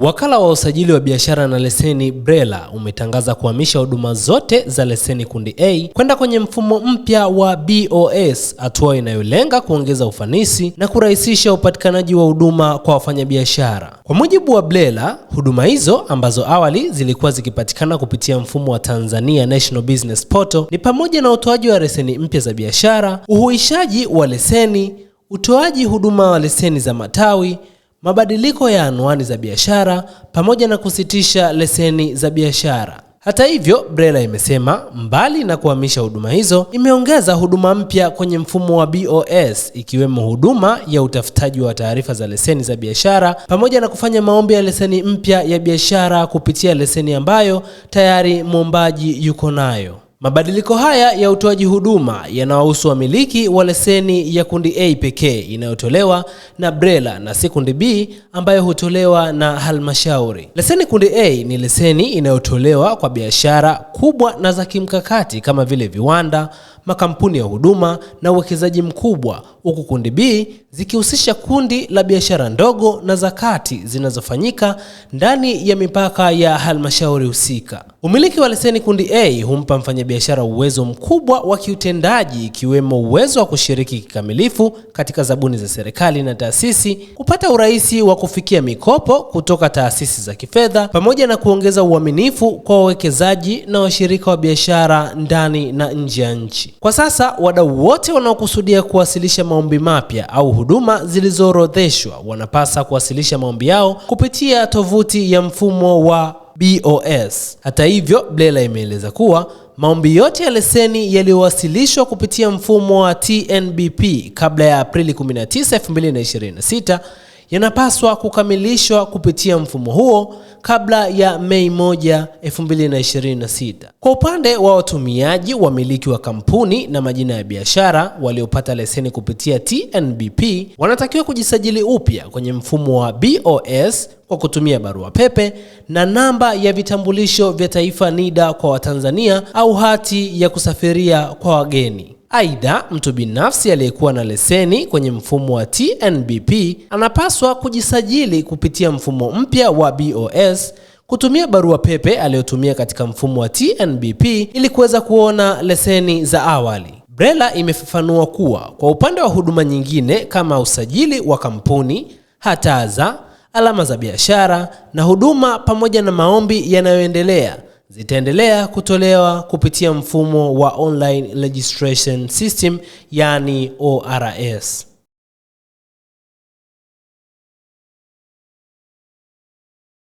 Wakala wa usajili wa biashara na leseni BRELA umetangaza kuhamisha huduma zote za leseni kundi A kwenda kwenye mfumo mpya wa BOS, hatua inayolenga kuongeza ufanisi na kurahisisha upatikanaji wa huduma kwa wafanyabiashara. Kwa mujibu wa BRELA, huduma hizo ambazo awali zilikuwa zikipatikana kupitia mfumo wa Tanzania National Business Portal ni pamoja na utoaji wa leseni mpya za biashara, uhuishaji wa leseni, utoaji huduma wa leseni za matawi, mabadiliko ya anwani za biashara pamoja na kusitisha leseni za biashara. Hata hivyo, BRELA imesema mbali na kuhamisha huduma hizo, imeongeza huduma mpya kwenye mfumo wa BOS, ikiwemo huduma ya utafutaji wa taarifa za leseni za biashara pamoja na kufanya maombi ya leseni mpya ya biashara kupitia leseni ambayo tayari muombaji yuko nayo. Mabadiliko haya ya utoaji huduma yanawahusu wamiliki wa leseni ya kundi A pekee inayotolewa na BRELA na si kundi B ambayo hutolewa na halmashauri. Leseni kundi A ni leseni inayotolewa kwa biashara kubwa na za kimkakati kama vile viwanda, makampuni ya huduma na uwekezaji mkubwa, huku kundi B zikihusisha kundi la biashara ndogo na za kati zinazofanyika ndani ya mipaka ya halmashauri husika. Umiliki wa leseni kundi A humpa mfanyabiashara uwezo mkubwa wa kiutendaji, ikiwemo uwezo wa kushiriki kikamilifu katika zabuni za serikali na taasisi, kupata urahisi wa kufikia mikopo kutoka taasisi za kifedha, pamoja na kuongeza uaminifu kwa wawekezaji na washirika wa biashara ndani na nje ya nchi. Kwa sasa, wadau wote wanaokusudia kuwasilisha maombi mapya au huduma zilizoorodheshwa wanapaswa kuwasilisha maombi yao kupitia tovuti ya mfumo wa BOS. Hata hivyo, BRELA imeeleza kuwa maombi yote ya leseni yaliyowasilishwa kupitia mfumo wa TNBP kabla ya Aprili 19, 2026 yanapaswa kukamilishwa kupitia mfumo huo kabla ya Mei 1, 2026. Kwa upande wa watumiaji, wamiliki wa kampuni na majina ya biashara waliopata leseni kupitia TNBP wanatakiwa kujisajili upya kwenye mfumo wa BOS kwa kutumia barua pepe na namba ya vitambulisho vya taifa NIDA kwa Watanzania au hati ya kusafiria kwa wageni. Aidha, mtu binafsi aliyekuwa na leseni kwenye mfumo wa TNBP anapaswa kujisajili kupitia mfumo mpya wa BOS, kutumia barua pepe aliyotumia katika mfumo wa TNBP ili kuweza kuona leseni za awali. BRELA imefafanua kuwa kwa upande wa huduma nyingine kama usajili wa kampuni, hataza, alama za biashara na huduma pamoja na maombi yanayoendelea zitaendelea kutolewa kupitia mfumo wa Online Registration System, yani ORS.